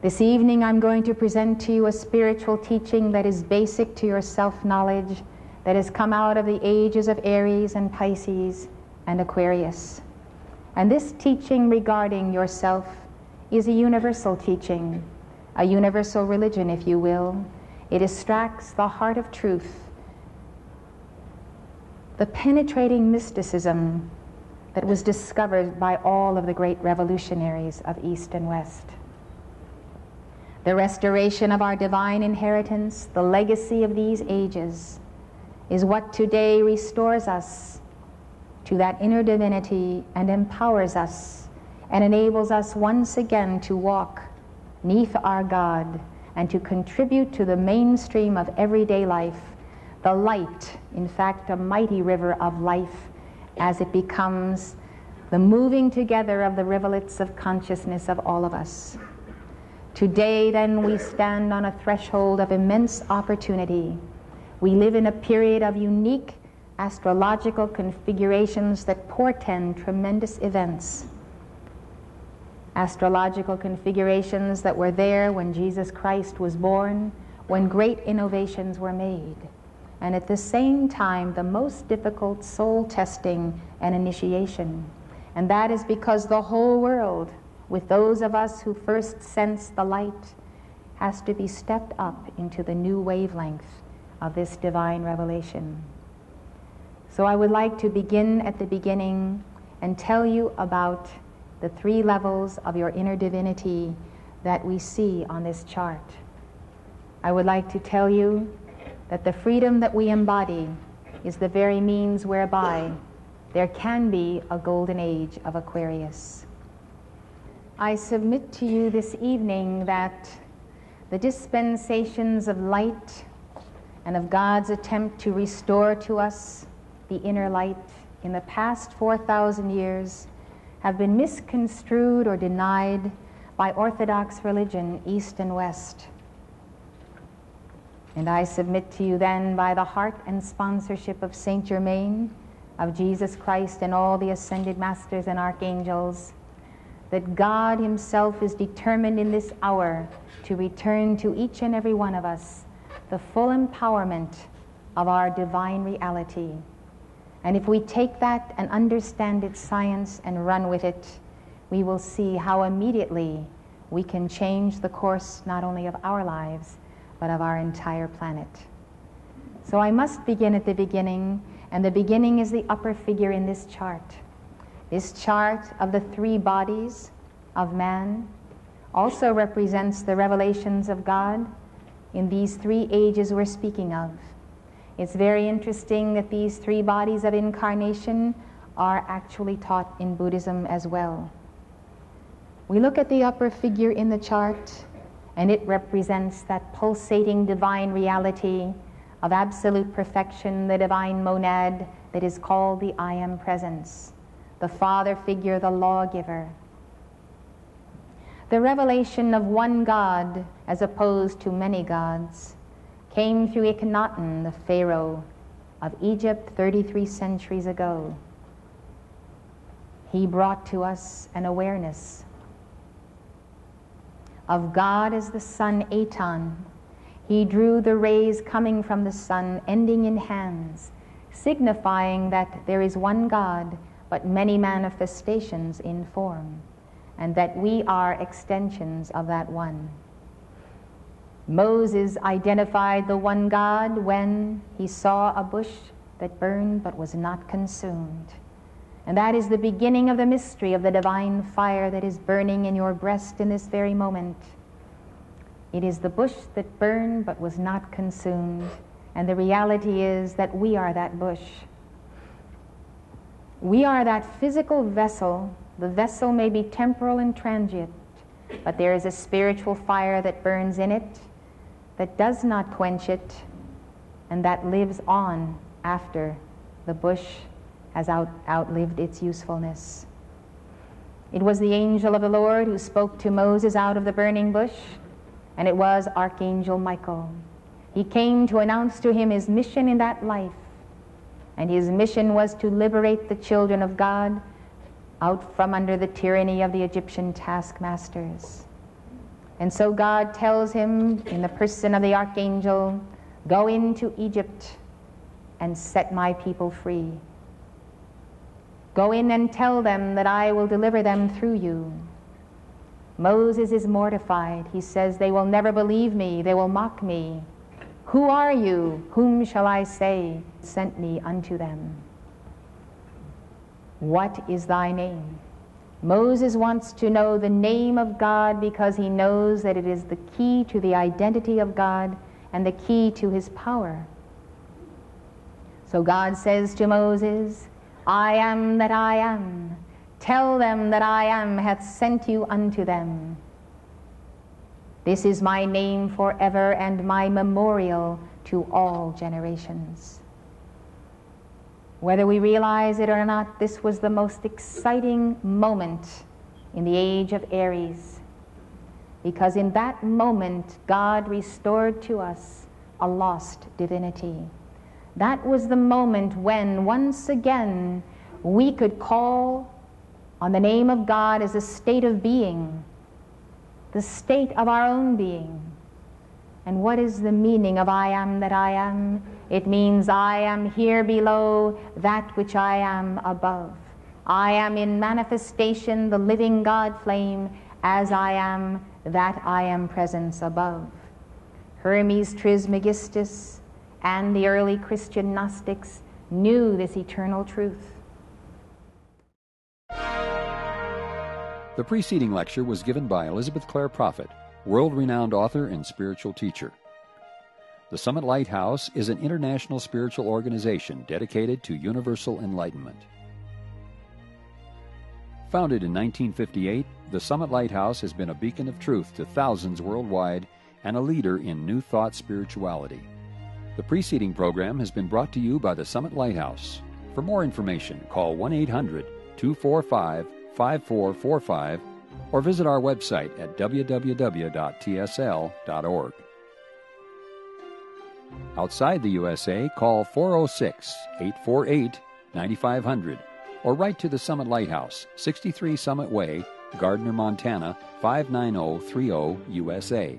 This evening I'm going to present to you a spiritual teaching that is basic to your self-knowledge, that has come out of the ages of Aries and Pisces and Aquarius. And this teaching regarding yourself is a universal teaching, a universal religion, if you will. It extracts the heart of truth, the penetrating mysticism that was discovered by all of the great revolutionaries of East and West. The restoration of our divine inheritance, the legacy of these ages, is what today restores us to that inner divinity and empowers us and enables us once again to walk 'neath our God and to contribute to the mainstream of everyday life, the light, in fact, a mighty river of life, as it becomes the moving together of the rivulets of consciousness of all of us. Today, then, we stand on a threshold of immense opportunity. We live in a period of unique astrological configurations that portend tremendous events. Astrological configurations that were there when Jesus Christ was born, when great innovations were made, and at the same time the most difficult soul testing and initiation. And that is because the whole world, with those of us who first sense the light, has to be stepped up into the new wavelength of this divine revelation. So I would like to begin at the beginning and tell you about the 3 levels of your inner divinity that we see on this chart. I would like to tell you that the freedom that we embody is the very means whereby there can be a golden age of Aquarius. I submit to you this evening that the dispensations of light and of God's attempt to restore to us the inner light in the past 4,000 years have been misconstrued or denied by Orthodox religion, East and West. And I submit to you then, by the heart and sponsorship of Saint Germain, of Jesus Christ and all the ascended masters and archangels, that God himself is determined in this hour to return to each and every one of us the full empowerment of our divine reality. And if we take that and understand its science and run with it, we will see how immediately we can change the course not only of our lives, but of our entire planet. So I must begin at the beginning, and the beginning is the upper figure in this chart. This chart of the 3 bodies of man also represents the revelations of God in these 3 ages we're speaking of. It's very interesting that these 3 bodies of incarnation are actually taught in Buddhism as well. We look at the upper figure in the chart, and it represents that pulsating divine reality of absolute perfection, the divine monad that is called the I Am Presence, the father figure, the lawgiver. The revelation of one God as opposed to many gods came through Akhenaten, the pharaoh of Egypt 33 centuries ago. He brought to us an awareness of God as the sun Aton. He drew the rays coming from the sun, ending in hands, signifying that there is one God, but many manifestations in form, and that we are extensions of that one. Moses identified the one God when he saw a bush that burned but was not consumed. And that is the beginning of the mystery of the divine fire that is burning in your breast in this very moment. It is the bush that burned but was not consumed, and the reality is that we are that bush. We are that physical vessel. The vessel may be temporal and transient, but there is a spiritual fire that burns in it, that does not quench it, and that lives on after the bush has outlived its usefulness. It was the angel of the Lord who spoke to Moses out of the burning bush, and it was Archangel Michael. He came to announce to him his mission in that life, and his mission was to liberate the children of God out from under the tyranny of the Egyptian taskmasters. And so God tells him in the person of the archangel, go into Egypt and set my people free. Go in and tell them that I will deliver them through you. Moses is mortified. He says, they will never believe me. They will mock me. Who are you? Whom shall I say sent me unto them? What is thy name? Moses wants to know the name of God because he knows that it is the key to the identity of God and the key to his power. So God says to Moses, I am that I am. Tell them that I am hath sent you unto them. This is my name forever and my memorial to all generations. Whether we realize it or not, this was the most exciting moment in the age of Aries, because in that moment God restored to us a lost divinity. That was the moment when once again we could call on the name of God as a state of being, the state of our own being. And what is the meaning of I am that I am? It means I am here below that which I am above. I am in manifestation the living God flame as I am that I am presence above. Hermes Trismegistus and the early Christian Gnostics knew this eternal truth. The preceding lecture was given by Elizabeth Clare Prophet, world-renowned author and spiritual teacher. The Summit Lighthouse is an international spiritual organization dedicated to universal enlightenment. Founded in 1958, the Summit Lighthouse has been a beacon of truth to thousands worldwide and a leader in New Thought spirituality. The preceding program has been brought to you by the Summit Lighthouse. For more information, call 1-800-245-5445 or visit our website at www.tsl.org. Outside the USA, call 406-848-9500 or write to the Summit Lighthouse, 63 Summit Way, Gardner, Montana, 59030 USA.